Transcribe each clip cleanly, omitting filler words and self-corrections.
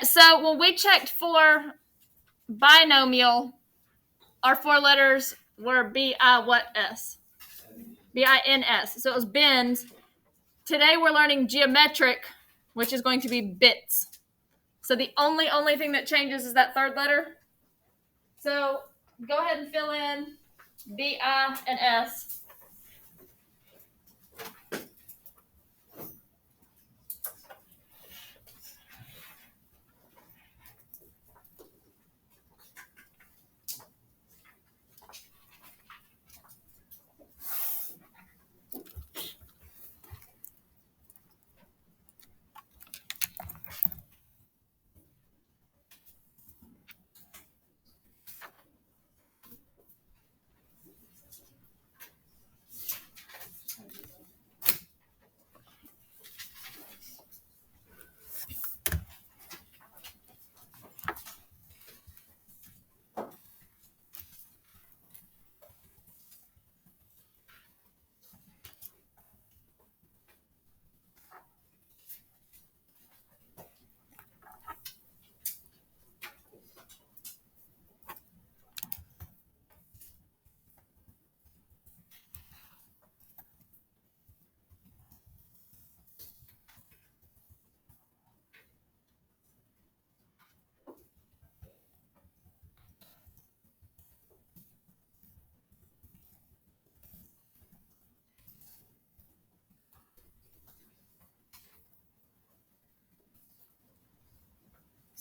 So when we checked for binomial, our four letters were B-I-what-S? B-I-N-S. So it was bins. Today we're learning geometric, which is going to be bits. So the only thing that changes is that third letter. So go ahead and fill in B-I and S.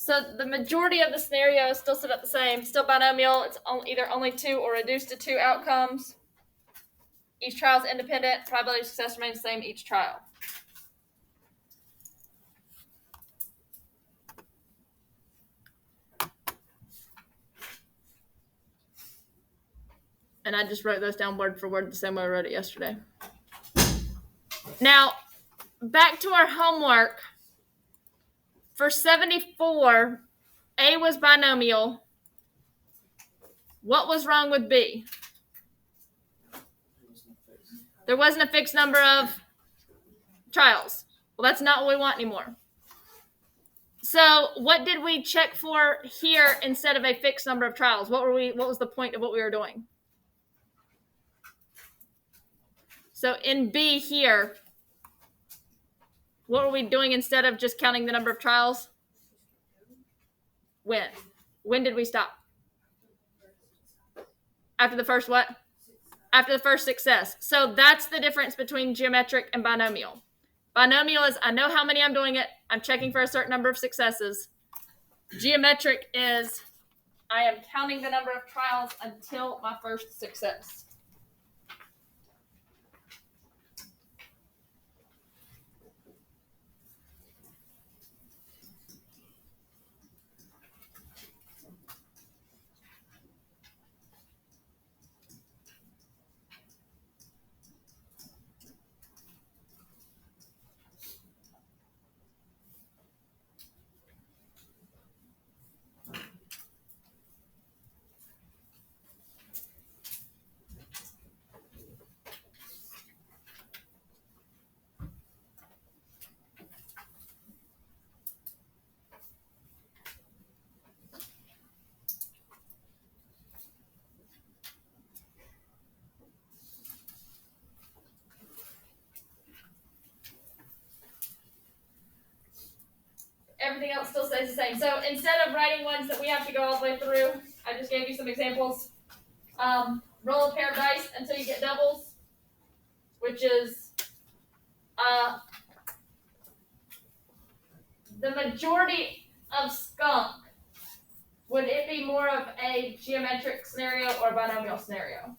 So the majority of the scenarios still set up the same. Still binomial. It's either only two or reduced to two outcomes. Each trial is independent. Probability of success remains the same each trial. And I just wrote those down word for word the same way I wrote it yesterday. Now, back to our homework. For 74, A was binomial. What was wrong with B? There wasn't a fixed number of trials. Well, that's not what we want anymore. So what did we check for here instead of a fixed number of trials? What was the point of what we were doing? So in B here, what were we doing instead of just counting the number of trials? When did we stop? After the first what? After the first success. So that's the difference between geometric and binomial. Binomial is I know how many I'm doing it. I'm checking for a certain number of successes. Geometric is I am counting the number of trials until my first success. Everything else still stays the same. So instead of writing ones that we have to go all the way through, I just gave you some examples. Roll a pair of dice until you get doubles, which is the majority of skunk. Would it be more of a geometric scenario or a binomial scenario?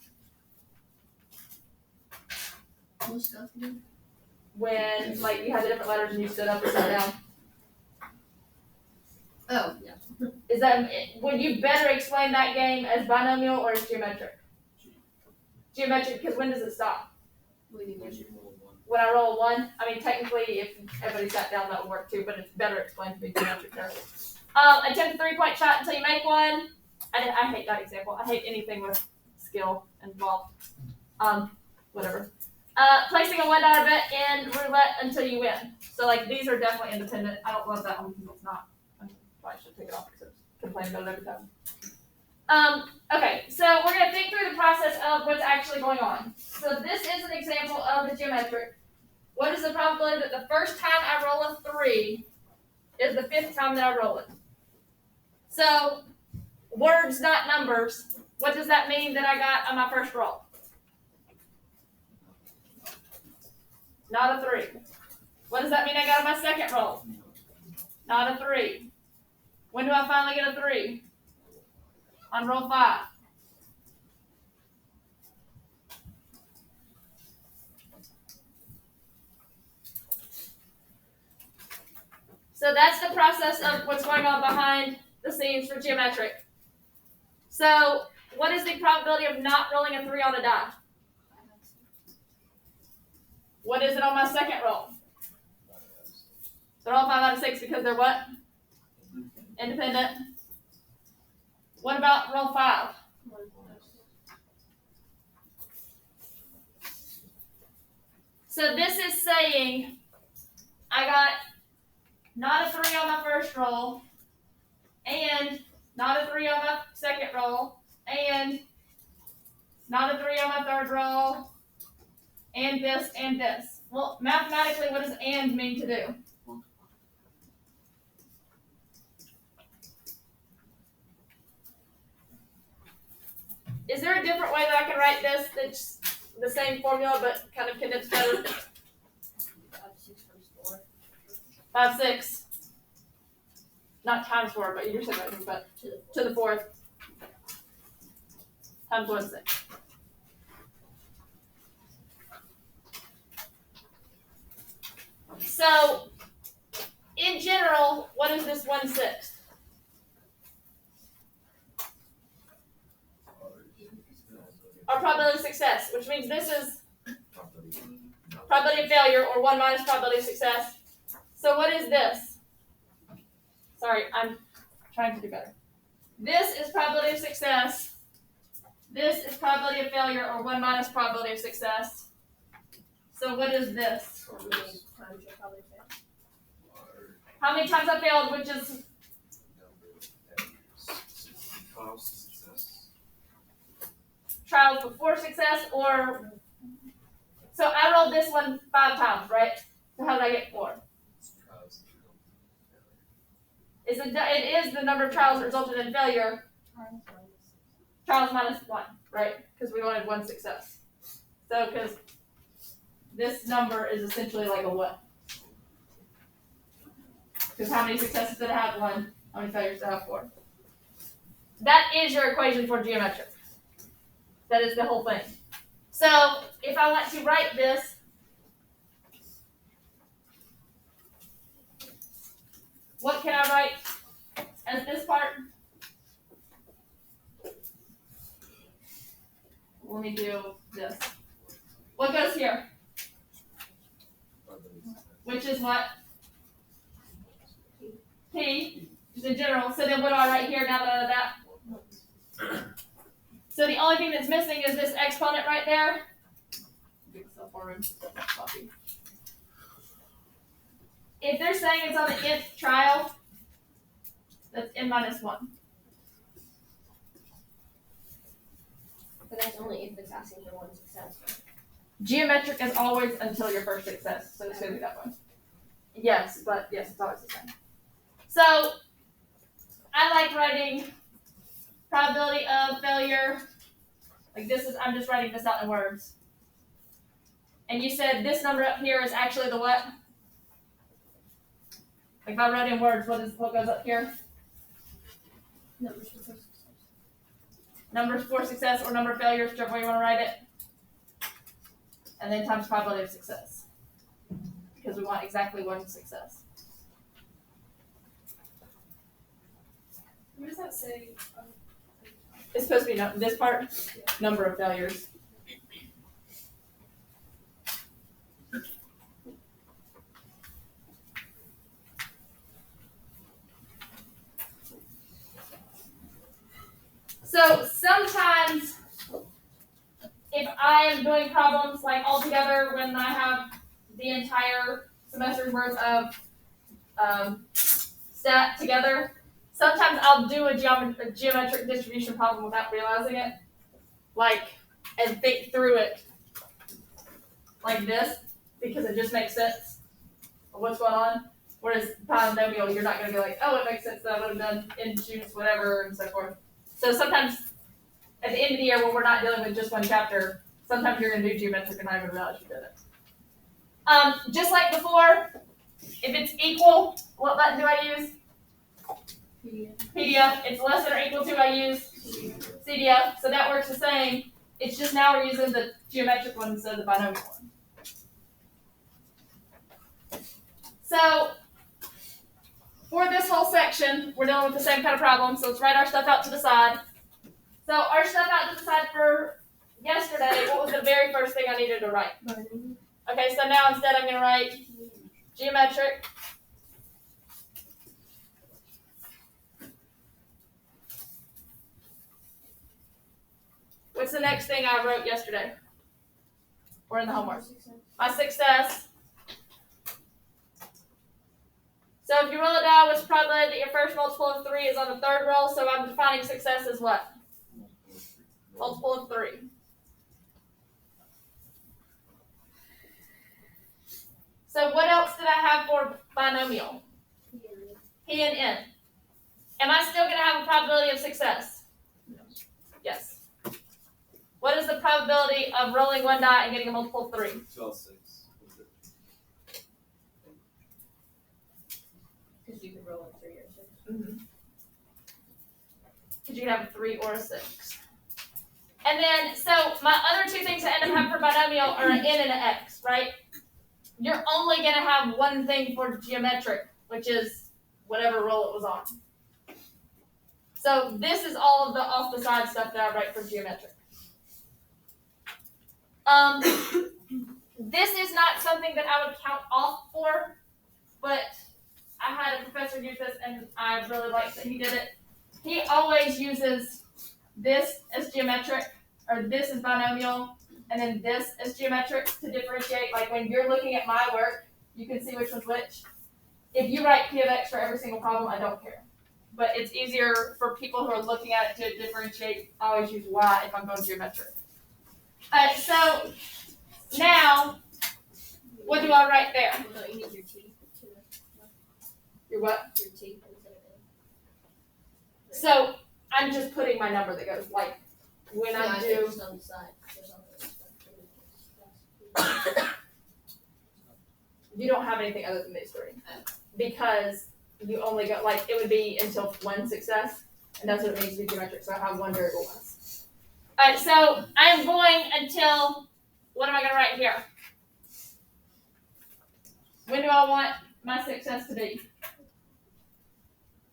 What skunk do? When like you had the different letters and you stood up or sat down. Oh, yeah. Is that would you better explain that game as binomial or as geometric? Geometric, because when does it stop? When I roll a one? I mean, technically, if everybody sat down, that would work too, but it's better explained to me geometric there. Attempt a three-point shot until you make one. I hate that example. I hate anything with skill involved. Whatever. Placing a $1 bet in roulette until you win. So, like, these are definitely independent. I don't love that one because it's not. should take it off because I complain about it every time. Okay, so we're going to think through the process of what's actually going on. So this is an example of the geometric. What is the probability that the first time I roll a 3 is the 5th time that I roll it? So, words, not numbers. What does that mean that I got on my first roll? Not a 3. What does that mean I got on my second roll? Not a 3. When do I finally get a 3? On roll 5. So that's the process of what's going on behind the scenes for geometric. So what is the probability of not rolling a 3 on a die? What is it on my second roll? They're all 5 out of 6 because they're what? Independent. What about roll 5? So this is saying I got not a 3 on my first roll, and not a 3 on my second roll, and not a 3 on my third roll, and this, and this. Well, mathematically, what does and mean to do? Is there a different way that I can write this that's the same formula but kind of condensed better? 5, 6 times 4. 5, 6. Not times 4, but you're saying that, but to the 4th. Times 1, 6. So, in general, what is this 1/6? Our probability of success, which means this is probability of failure, or 1 minus probability of success. So what is this? Sorry, I'm trying to do better. This is probability of success. This is probability of failure, or 1 minus probability of success. So what is this? How many times I failed, which is trials before success, or so I rolled this one 5 times, right? So how did I get 4? It is the number of trials that resulted in failure. Trials minus 1, right? Because we wanted 1 success. So because this number is essentially like a what? Because how many successes did I have? 1. How many failures did I have? 4. That is your equation for geometric. That is the whole thing. So if I want to write this, what can I write as this part? Let me do this. What goes here? Which is what? P, just in general. So then what do I write here now that I know that? So the only thing that's missing is this exponent right there. If they're saying it's on the nth trial, that's n minus 1. But that's only if it's asking for 1 success. Geometric is always until your first success, so it's going to be that one. Yes, but yes, it's always the same. So I like writing probability of failure. Like this is, I'm just writing this out in words. And you said this number up here is actually the what? Like if I wrote in words, what goes up here? Numbers for success. Numbers for success or number of failures, whichever way you want to write it. And then times probability of success. Because we want exactly 1 success. What does that say? It's supposed to be this part, number of failures. So sometimes if I am doing problems like all together when I have the entire semester's worth of stat together, sometimes I'll do a geometric distribution problem without realizing it, and think through it like this, because it just makes sense of what's going on. Whereas binomial, you're not going to be like, oh, it makes sense that I would have done introduce whatever and so forth. So sometimes at the end of the year when we're not dealing with just one chapter, sometimes you're going to do geometric and not even realize you did it. Just like before, if it's equal, what button do I use? PDF. It's less than or equal to, I use CDF. So that works the same. It's just now we're using the geometric one instead of the binomial one. So for this whole section, we're dealing with the same kind of problem. So let's write our stuff out to the side. So our stuff out to the side for yesterday, what was the very first thing I needed to write? Okay, so now instead I'm going to write geometric. What's the next thing I wrote yesterday? Or in the homework? My success. So if you roll it down, what's the probability that your first multiple of 3 is on the third roll? So I'm defining success as what? Multiple of 3. So what else did I have for binomial? P and N. Am I still going to have a probability of success? Yes. What is the probability of rolling one die and getting a multiple of 3? 12/6. Because you could roll a 3 or 6. Mm-hmm. Because you can have a 3 or a 6. And then, so my other two things I end up having for binomial are an N and an X, right? You're only going to have one thing for geometric, which is whatever roll it was on. So this is all of the off the side stuff that I write for geometric. This is not something that I would count off for, but I had a professor use this and I really liked that he did it. He always uses this as geometric, or this as binomial, and then this as geometric to differentiate. Like when you're looking at my work, you can see which one's which. If you write P of X for every single problem, I don't care. But it's easier for people who are looking at it to differentiate. I always use Y if I'm going geometric. So now, what do I write there? No, you need your T. Your what? Your T instead of N. So I'm just putting my number that goes like when I do. Just on the side. Or something. You don't have anything other than these three because you only go like it would be until one success, and that's what it means to be geometric. So I have one variable less. All right, so I'm going until what am I going to write here? When do I want my success to be?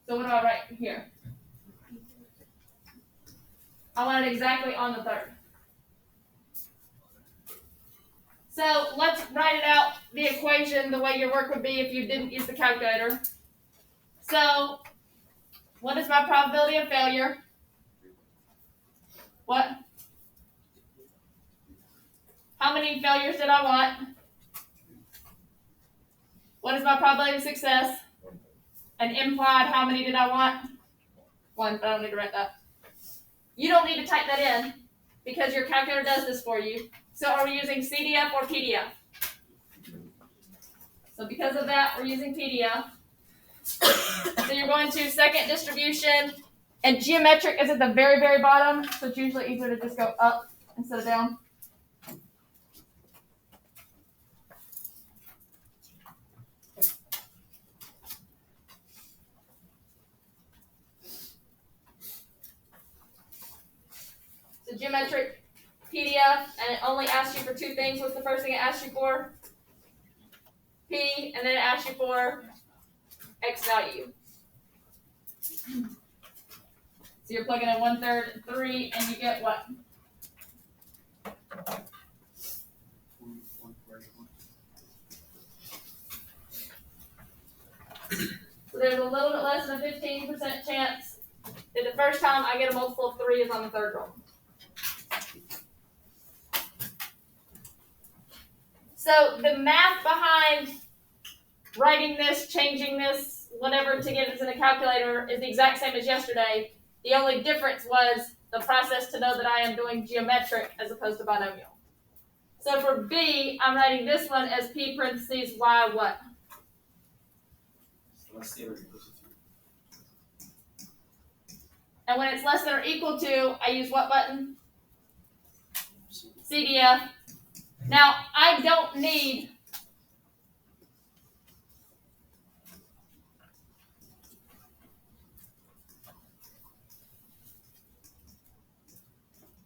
So what do I write here? I want it exactly on the third. So let's write it out, the equation, the way your work would be if you didn't use the calculator. So what is my probability of failure? What? How many failures did I want? What is my probability of success? And implied, how many did I want? 1, but I don't need to write that. You don't need to type that in because your calculator does this for you. So are we using CDF or PDF? So because of that, we're using PDF. So you're going to second distribution, and geometric is at the very, very bottom, so it's usually easier to just go up instead of down. So geometric PDF, and it only asks you for two things. What's the first thing it asks you for? P, and then it asks you for X value. So you're plugging in 1/3, 3, and you get what? So there's a little bit less than a 15% chance that the first time I get a multiple of 3 is on the third roll. So the math behind writing this, changing this, whatever to get into the calculator is the exact same as yesterday. The only difference was the process to know that I am doing geometric as opposed to binomial. So for B, I'm writing this one as P parentheses Y what? Let's see what And when it's less than or equal to, I use what button? CDF. Now, I don't need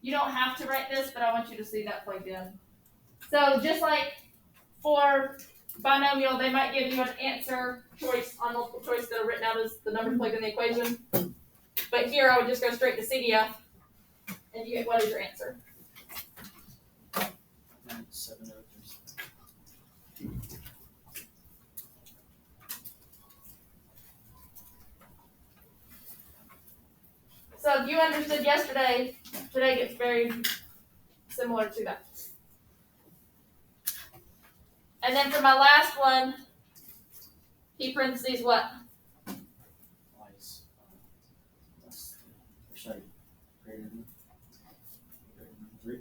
you don't have to write this, but I want you to see that plugged in. So just like for binomial, they might give you an answer choice on multiple choice that are written out as the number plugged in the equation. But here I would just go straight to CDF and you get what is your answer. 703. So if you understood yesterday, today gets very similar to that. And then for my last one, P parentheses what? Twice. Sorry. Greater than 3.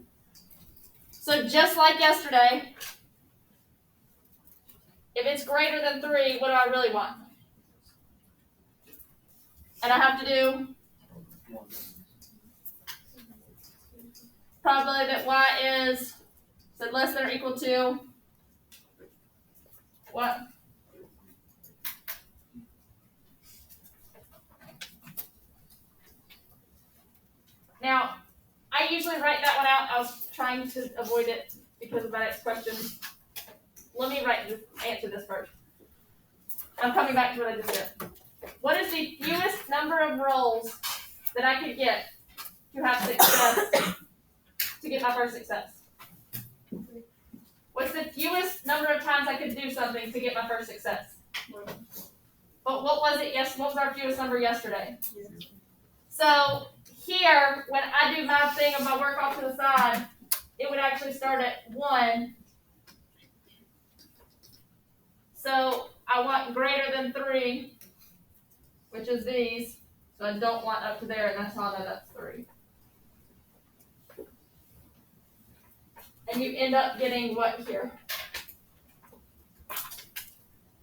So just like yesterday, if it's greater than 3, what do I really want? And I have to do 1. probability that y is said less than or equal to what? Now, I usually write that one out. I was trying to avoid it because of my next question. Let me answer this first. I'm coming back to what I just did. What is the fewest number of rolls that I could get to have success, to get my first success? What's the fewest number of times I could do something to get my first success? But what was it? Yes, what was our fewest number yesterday? So here, when I do my thing of my work off to the side, it would actually start at 1. So I want greater than 3, which is these. So I don't want up to there, and that's how I know that's 3. And you end up getting what here?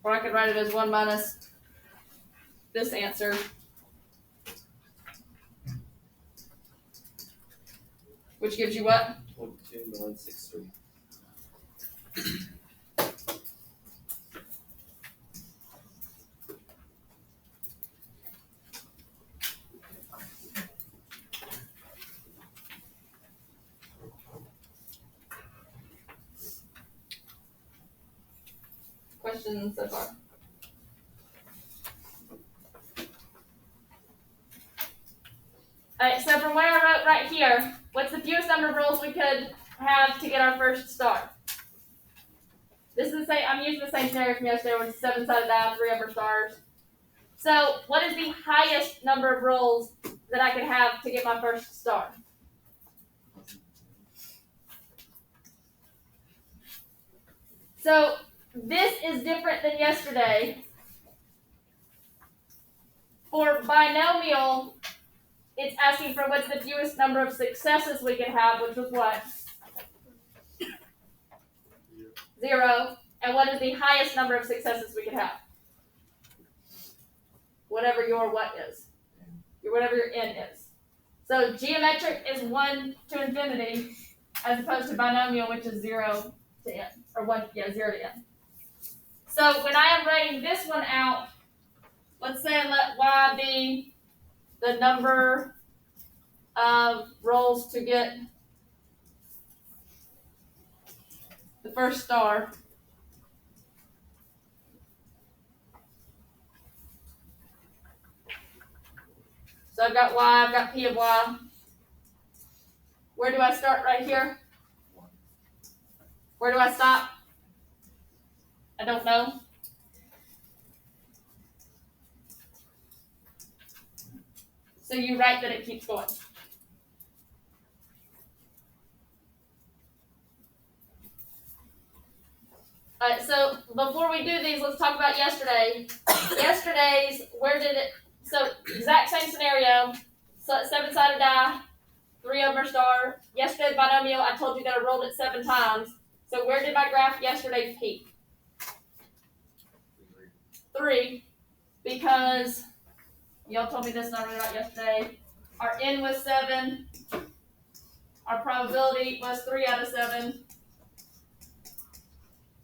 Or I could write it as 1 minus this answer. Which gives you what? 22,963. Questions so far? Alright, so from where I wrote right here, what's the fewest number of rolls we could have to get our first star? This is the same, I'm using the same scenario from yesterday where it's 7-sided die, 3 upper stars. So what is the highest number of rolls that I could have to get my first star? So this is different than yesterday. For binomial, it's asking for what's the fewest number of successes we could have, which was what? 0. And what is the highest number of successes we could have? Whatever your what is. Whatever your n is. So geometric is 1 to infinity, as opposed to binomial, which is 0 to n. Or 0 to n. So when I am writing this one out, let's say I let y be the number of rolls to get the first star. So I've got y, I've got p of y. Where do I start right here? Where do I stop? I don't know. So you write that it keeps going. Alright, so before we do these, let's talk about yesterday. yesterday's, where did it, so exact same scenario, so 7-sided die, 3 of them are star. Yesterday's binomial, I told you that I rolled it 7 times. So where did my graph yesterday peak? 3, because y'all told me this and I wrote it out yesterday. Our n was 7. Our probability was 3 out of 7.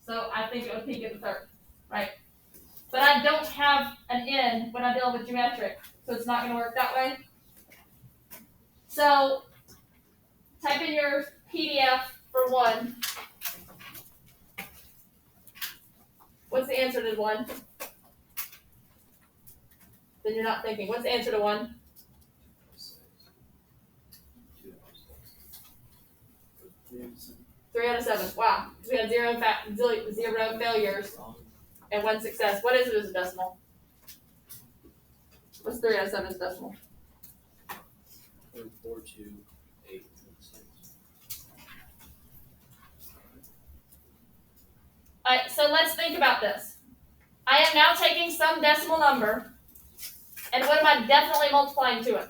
So I think it would peak at the 3rd, right? But I don't have an n when I'm dealing with geometric, so it's not going to work that way. So type in your PDF for 1. What's the answer to 1? Then you're not thinking. What's the answer to 1? 3 out of 7. Wow. We had 0 failures and 1 success. What is it as a decimal? What's 3 out of 7 as a decimal? 428. Alright, so let's think about this. I am now taking some decimal number, and what am I definitely multiplying to it?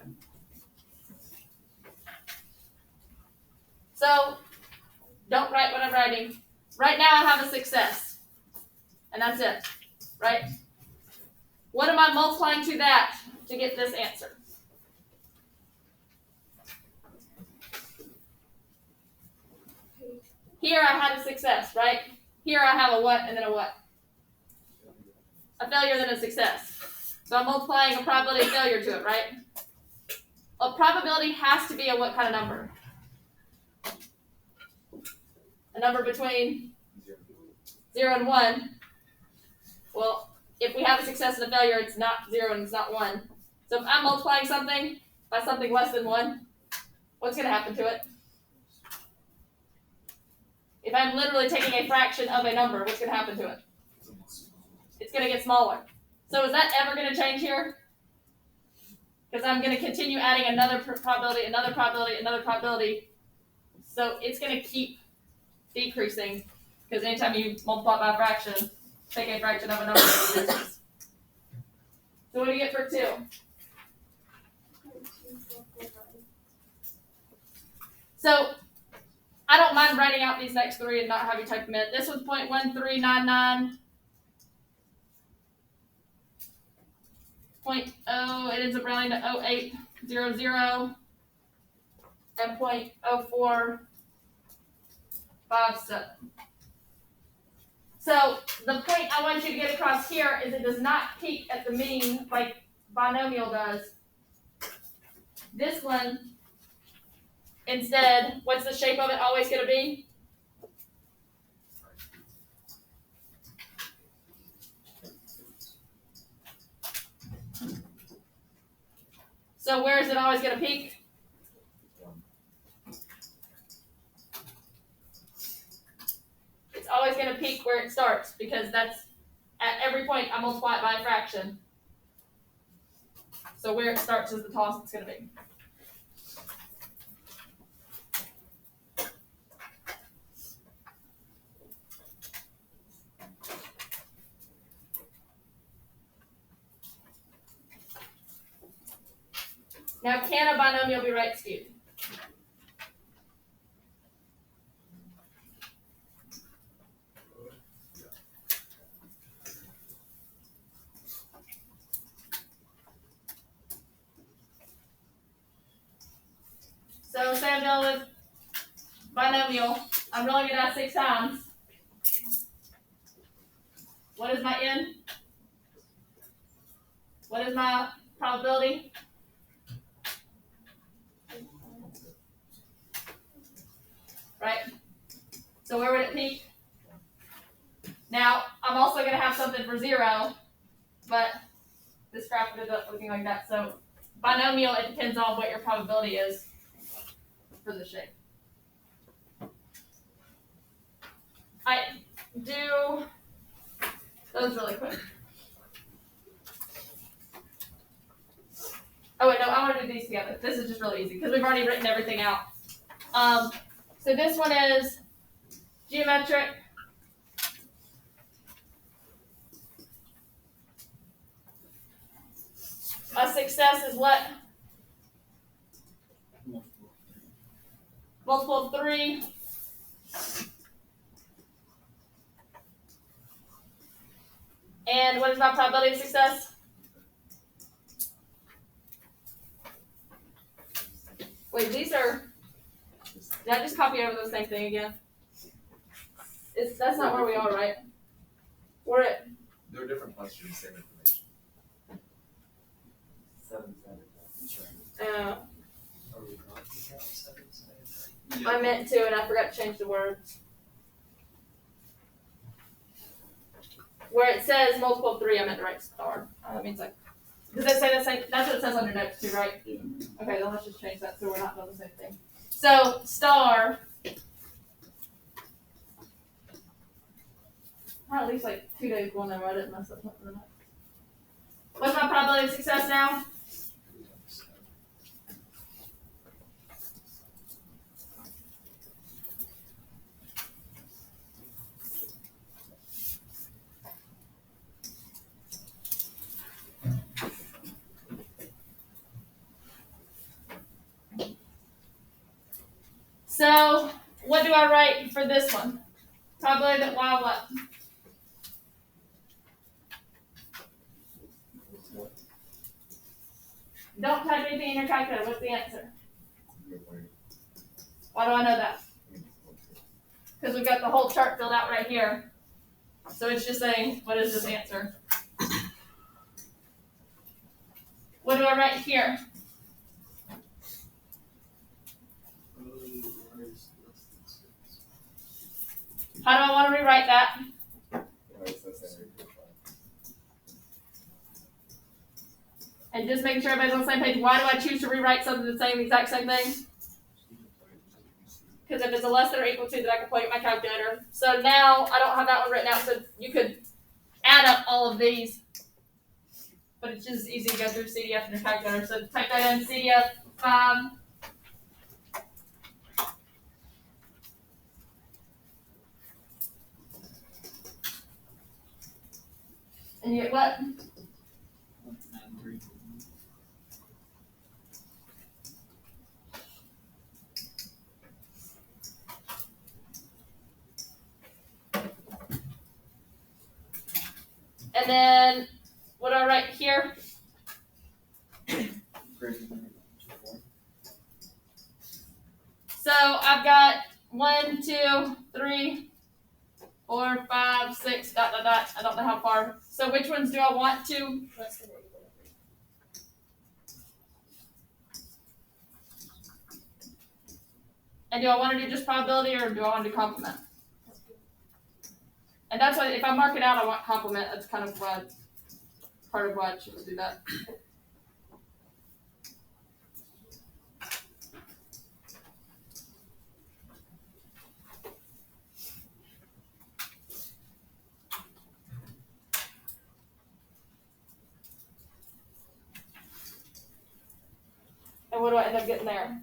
So, don't write what I'm writing. Right now I have a success, and that's it, right? What am I multiplying to that to get this answer? Here I had a success, right? Here I have a what and then a what? A failure, then a success. So I'm multiplying a probability of failure to it, right? A probability has to be a what kind of number? A number between 0 and 1. Well, if we have a success and a failure, it's not 0 and it's not 1. So if I'm multiplying something by something less than 1, what's going to happen to it? If I'm literally taking a fraction of a number, what's going to happen to it? It's going to get smaller. So is that ever going to change here? Because I'm going to continue adding another probability, another probability, another probability. So it's going to keep decreasing, because anytime you multiply by a fraction, take a fraction of a number, it reduces. So what do you get for 2? So I don't mind writing out these next 3 and not have you type them in. This was 0.1399. 0.0, it ends up rounding to 0800, and 0.0457. So the point I want you to get across here is it does not peak at the mean like binomial does. This one, instead, what's the shape of it always going to be? So where is it always going to peak? It's always going to peak where it starts, because that's at every point I multiply it by a fraction. So where it starts is the tallest it's going to be. Now, can a binomial be right skewed? So say I'm dealing with binomial. I'm rolling it out 6 times. What is my n? What is my probability? Right? So where would it peak? Now, I'm also going to have something for 0, but this graph ended up looking like that. So binomial, it depends on what your probability is for the shape. I do those really quick. Oh wait, no, I want to do these together. This is just really easy because we've already written everything out. So this one is geometric. A success is what? Multiple of 3. And what is my probability of success? Wait, these are. Did I just copy over the same thing again? That's not where we are, right? We're at. They're different questions, same information. 7 Saturday. Uh, Are we going to count 7 Saturday? I meant to, and I forgot to change the words. Where it says multiple of 3, I meant to write star. That means like. Does that say the same? That's what it says under notes too, right? Yeah. Okay, then let's just change that so we're not doing the same thing. So star. I at least like 2 days going there, I didn't mess up something or not. What's my probability of success now? So what do I write for this one? Probability that y what? Don't type anything in your calculator. What's the answer? Why do I know that? Because we've got the whole chart filled out right here. So it's just saying, what is this answer? What do I write here? How do I want to rewrite that? And just making sure everybody's on the same page. Why do I choose to rewrite something the exact same thing? Because if it's a less than or equal to, then I can plug in my calculator. So now I don't have that one written out, so you could add up all of these. But it's just easy to go through CDF in your calculator. So type that in, CDF 5. And you get what? 193. And then what do I write here? So I've got 1, 2, 3, 4, 5, 6, dot, dot, dot. I don't know how far. So which ones do I want to? Less than or equal to 3. And do I want to do just probability or do I want to do complement? And that's why if I mark it out, I want complement. That's kind of why, part of why I choose to do that. And what do I end up getting there?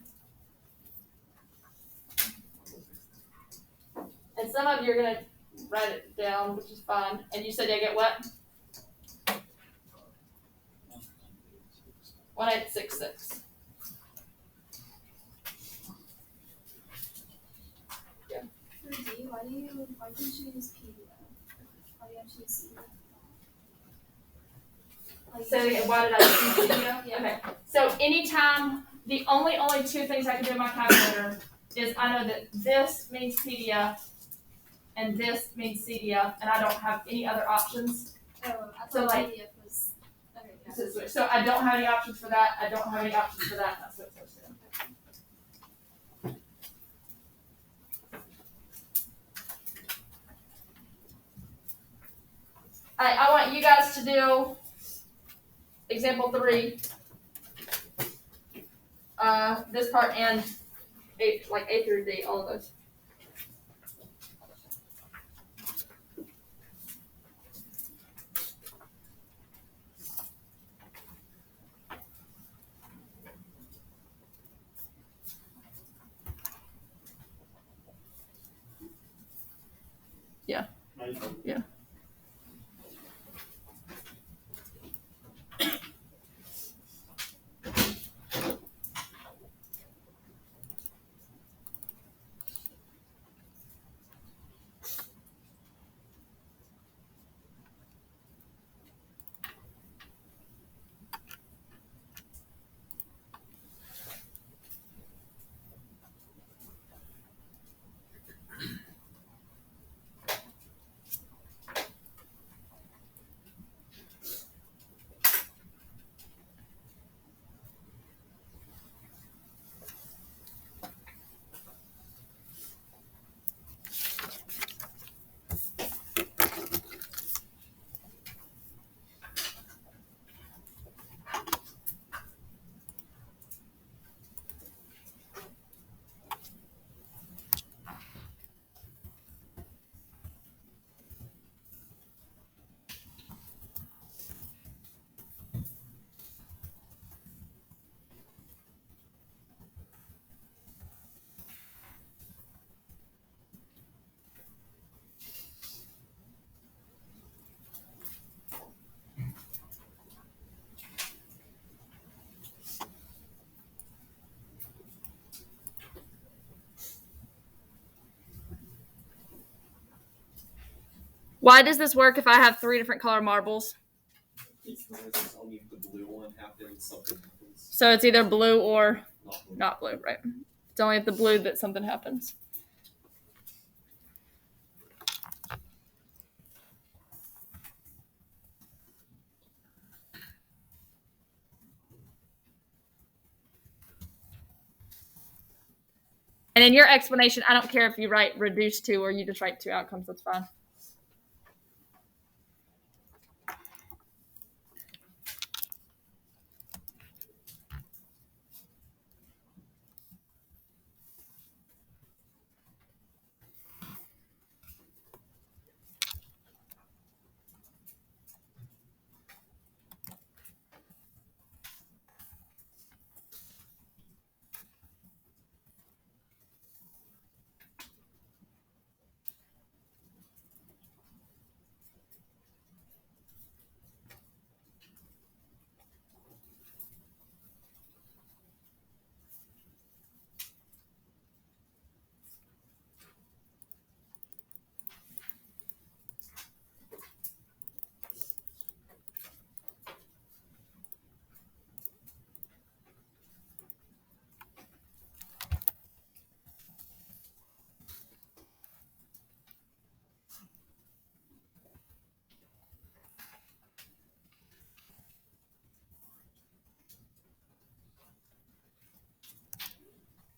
And some of you are going to write it down, which is fine. And you said I get what? 1866. Yeah. For D, why can't you use PDF? Why do you have to use CDF? So why did I choose video? Yeah. Okay. So anytime, the only 2 things I can do in my calculator is I know that this means PDF and this means CDF, and I don't have any other options. Oh, I So, thought like- PDF was. Okay, yeah. So I don't have any options for that. I don't have any options for that. That's what it's supposed to do. I want you guys to do example 3. This part and A through D, all of those. Why does this work if I have 3 different color marbles? It's only if the blue one happens, something happens. So it's either blue or Not blue. not blue, right? It's only if the blue that something happens. And in your explanation, I don't care if you write reduce to or you just write 2 outcomes, that's fine.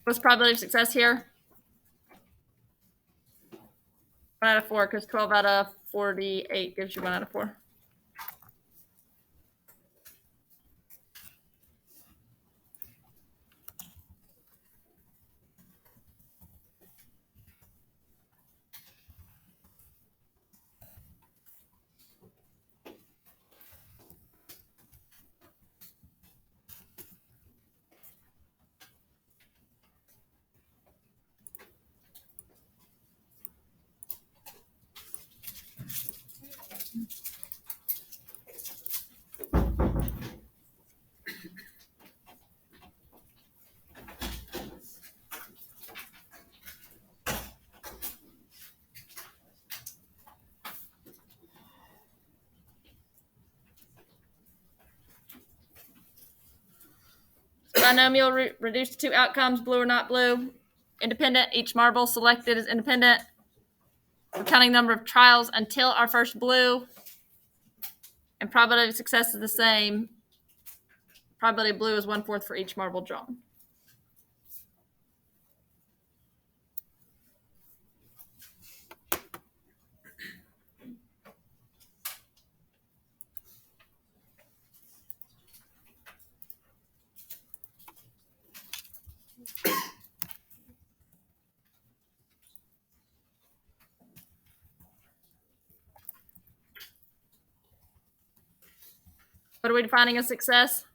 What's probability of success here? 1 out of 4, because 12 out of 48 gives you 1 out of 4. Binomial reduced to 2 outcomes, blue or not blue. Independent, each marble selected is independent. We're counting number of trials until our first blue. And probability of success is the same. Probability of blue is 1/4 for each marble drawn. What are we defining as success?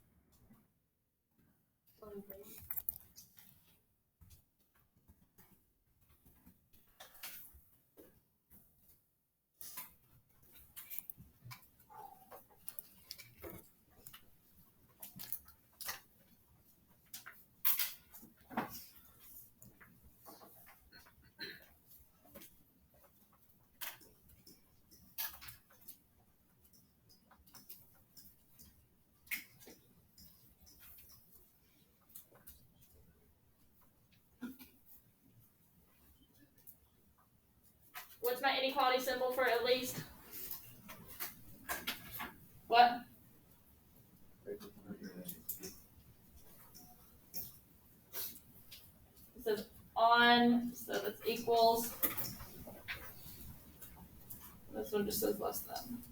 What's my inequality symbol for at least? What? It says on, so that's equals. This one just says less than.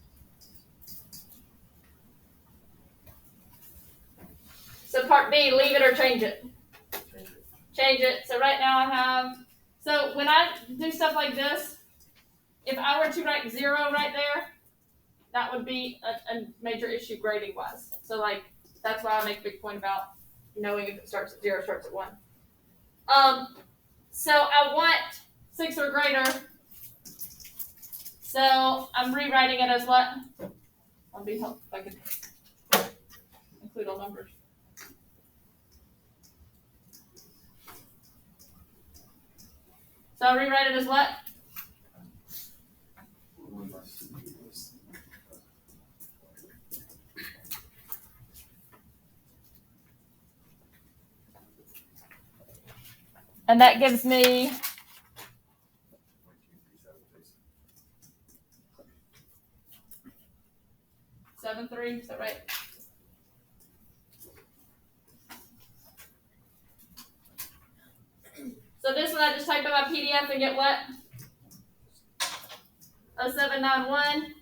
So part B, leave it or change it? Change it. So right now I have, so when I do stuff like this, if I were to write 0 right there, that would be a major issue grading wise. So like, that's why I make a big point about knowing if it starts at 0 or starts at 1. So I want 6 or greater. So I'm rewriting it as what? I'll be helpful if I could include all numbers. So I'll rewrite it as what? 1 by 6. And that gives me 7.3, is that right? So this one I just type in my PDF and get what? 0791.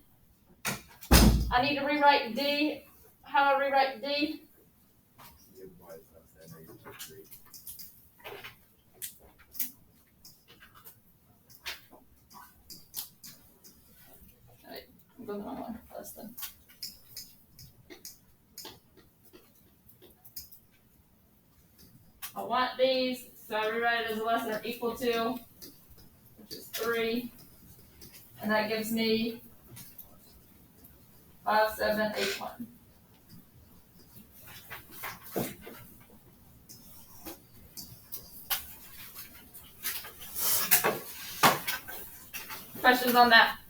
I need to rewrite D. How do I rewrite D? Alright, I'm going the wrong one. Less than. I want these, so I rewrite it as less than or equal to, which is 3. And that gives me 5781. Questions on that?